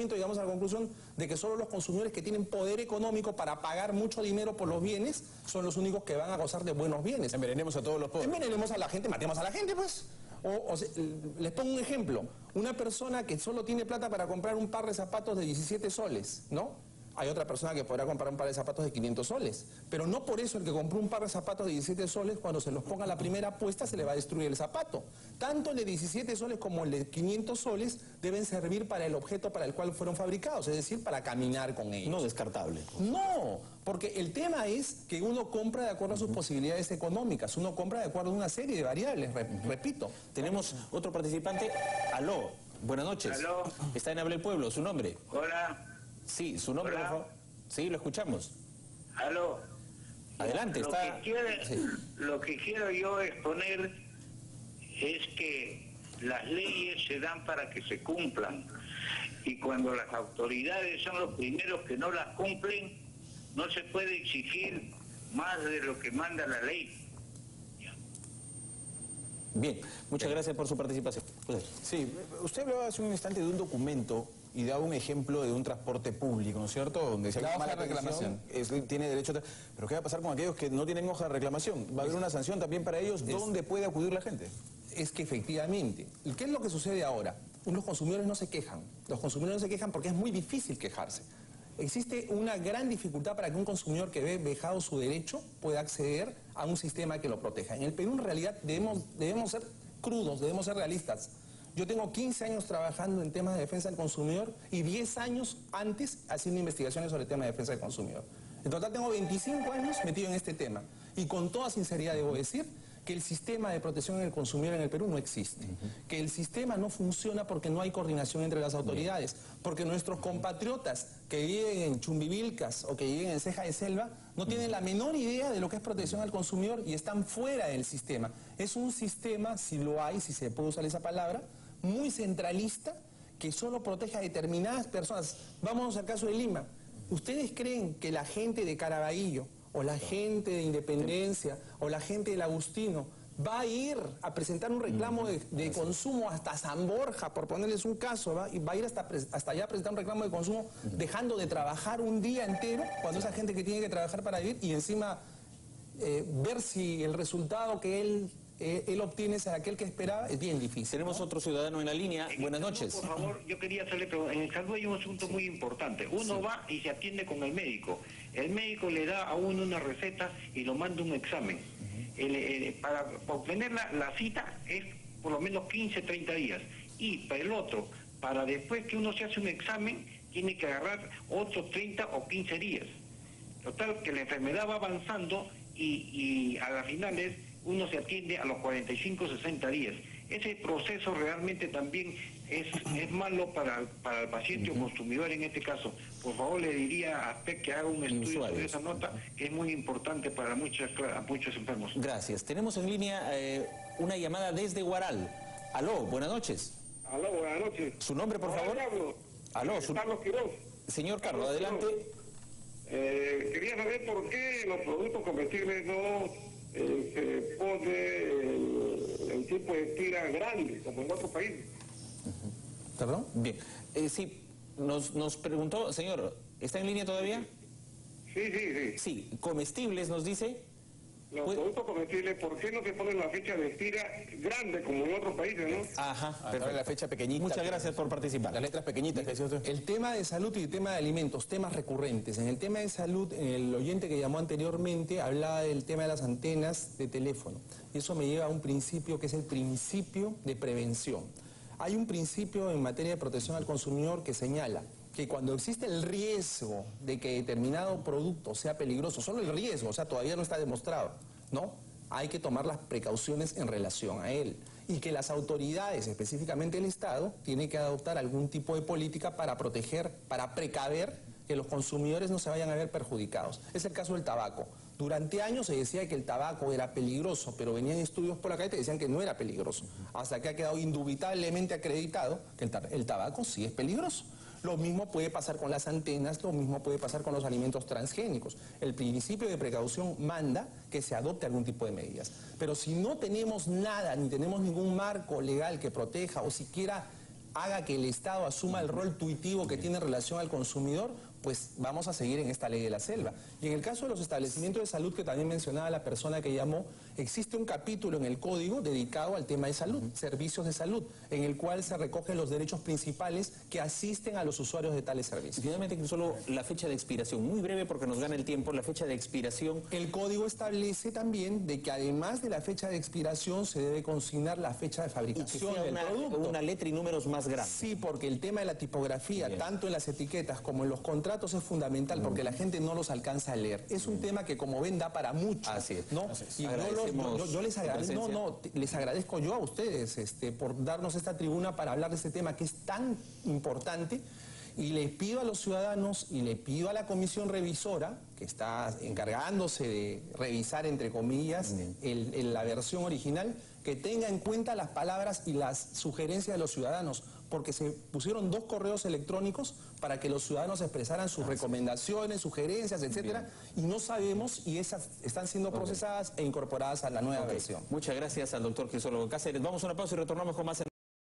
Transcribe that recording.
llegamos a la conclusión de que solo los consumidores que tienen poder económico para pagar mucho dinero por los bienes son los únicos que van a gozar de buenos bienes. Envenenemos a todos los pobres. Envenenemos a la gente, matemos a la gente, pues. Les pongo un ejemplo. Una persona que solo tiene plata para comprar un par de zapatos de 17 soles, ¿no? Hay otra persona que podrá comprar un par de zapatos de 500 soles. Pero no por eso el que compró un par de zapatos de 17 soles, cuando se los ponga la primera apuesta, se le va a destruir el zapato. Tanto el de 17 soles como el de 500 soles deben servir para el objeto para el cual fueron fabricados, es decir, para caminar con ellos. No descartable. No, porque el tema es que uno compra de acuerdo a sus posibilidades económicas, uno compra de acuerdo a una serie de variables, repito. Tenemos otro participante. Aló, buenas noches. Aló. Está en Habla el Pueblo, ¿su nombre? Hola. Sí, su nombre, Hola. por favor. Sí, lo escuchamos. Aló. Adelante, Lo que quiero yo exponer es que las leyes se dan para que se cumplan. Y cuando las autoridades son los primeros que no las cumplen, no se puede exigir más de lo que manda la ley. Bien, muchas gracias por su participación. Sí, usted hablaba hace un instante de un documento y daba un ejemplo de un transporte público, ¿no es cierto? Donde se La llama hoja de reclamación. Tiene derecho a... Pero ¿qué va a pasar con aquellos que no tienen hoja de reclamación? ¿Va a haber una sanción también para ellos? ¿Dónde puede acudir la gente? Es que efectivamente, ¿qué es lo que sucede ahora? Los consumidores no se quejan. Los consumidores no se quejan porque es muy difícil quejarse. Existe una gran dificultad para que un consumidor que ve vejado su derecho pueda acceder a un sistema que lo proteja. En el Perú, en realidad, debemos ser crudos, debemos ser realistas. Yo tengo 15 años trabajando en temas de defensa del consumidor y 10 años antes haciendo investigaciones sobre el tema de defensa del consumidor. En total tengo 25 años metido en este tema. Y con toda sinceridad debo decir que el sistema de protección del consumidor en el Perú no existe. Que el sistema no funciona porque no hay coordinación entre las autoridades. Porque nuestros compatriotas que viven en Chumbivilcas o que viven en Ceja de Selva no tienen la menor idea de lo que es protección al consumidor y están fuera del sistema. Es un sistema, si lo hay, si se puede usar esa palabra, muy centralista que solo protege a determinadas personas. Vámonos al caso de Lima. ¿Ustedes creen que la gente de Caraballo o la gente de Independencia o la gente del Agustino va a ir a presentar un reclamo de consumo hasta San Borja, por ponerles un caso, y va a ir hasta allá a presentar un reclamo de consumo dejando de trabajar un día entero, cuando esa gente que tiene que trabajar para vivir y encima ver si el resultado que él obtiene es aquel que esperaba? Es bien difícil. Tenemos otro ciudadano en la línea. Buenas noches. Por favor, yo quería hacerle pregunta. En el salud hay un asunto muy importante. Uno va y se atiende con el médico. El médico le da a uno una receta y lo manda un examen. Para obtener la cita es por lo menos 15, 30 días. Y para el otro, para después que uno se hace un examen, tiene que agarrar otros 30 o 15 días. Total, que la enfermedad va avanzando y a las finales uno se atiende a los 45, 60 días. Ese proceso realmente también es malo para el paciente o consumidor en este caso. Por favor, le diría a usted que haga un estudio sobre esa nota, que es muy importante para muchos enfermos. Gracias. Tenemos en línea una llamada desde Huaral. Aló, buenas noches. Aló, buenas noches. ¿Su nombre, por favor? Aló, Carlos Quiroz. Señor Carlos, adelante. Quería saber por qué los productos comestibles no se pone el tipo de tira grande, como en otros países. ¿Perdón? Bien. Sí, nos preguntó, señor, ¿está en línea todavía? Sí. Sí, comestibles nos dice. Los productos comestibles, ¿por qué no se ponen la fecha de estira grande como en otros países, no? Ajá, Perfecto. La fecha pequeñita. Muchas gracias por participar. Las letras pequeñitas, que decía usted. El tema de salud y el tema de alimentos, temas recurrentes. En el tema de salud, el oyente que llamó anteriormente hablaba del tema de las antenas de teléfono. Y eso me lleva a un principio que es el principio de prevención. Hay un principio en materia de protección al consumidor que señala que cuando existe el riesgo de que determinado producto sea peligroso, solo el riesgo, o sea, todavía no está demostrado, ¿no? Hay que tomar las precauciones en relación a él. Y que las autoridades, específicamente el Estado, tienen que adoptar algún tipo de política para proteger, para precaver que los consumidores no se vayan a ver perjudicados. Es el caso del tabaco. Durante años se decía que el tabaco era peligroso, pero venían estudios por acá y te decían que no era peligroso. Hasta que ha quedado indubitablemente acreditado que el tabaco sí es peligroso. Lo mismo puede pasar con las antenas, lo mismo puede pasar con los alimentos transgénicos. El principio de precaución manda que se adopte algún tipo de medidas. Pero si no tenemos nada, ni tenemos ningún marco legal que proteja o siquiera haga que el Estado asuma el rol tuitivo que tiene en relación al consumidor, pues vamos a seguir en esta ley de la selva. Y en el caso de los establecimientos de salud que también mencionaba la persona que llamó, existe un capítulo en el código dedicado al tema de salud, servicios de salud, en el cual se recogen los derechos principales que asisten a los usuarios de tales servicios. Y finalmente, solo la fecha de expiración, muy breve porque nos gana el tiempo, la fecha de expiración. El código establece también de que además de la fecha de expiración se debe consignar la fecha de fabricación del producto. Una letra y números más grandes. Sí, porque el tema de la tipografía, tanto en las etiquetas como en los contratos, es fundamental porque la gente no los alcanza a leer. Es un tema que, como ven, da para mucho. Así es. ¿no? Y yo les agradezco, les agradezco yo a ustedes por darnos esta tribuna para hablar de este tema que es tan importante. Y le pido a los ciudadanos y le pido a la comisión revisora, que está encargándose de revisar, entre comillas, la versión original, que tenga en cuenta las palabras y las sugerencias de los ciudadanos, porque se pusieron 2 correos electrónicos para que los ciudadanos expresaran sus recomendaciones, sugerencias, etcétera, y no sabemos, y esas están siendo procesadas e incorporadas a la nueva versión. Muchas gracias al doctor Crisólogo Cáceres. Vamos a una pausa y retornamos con más.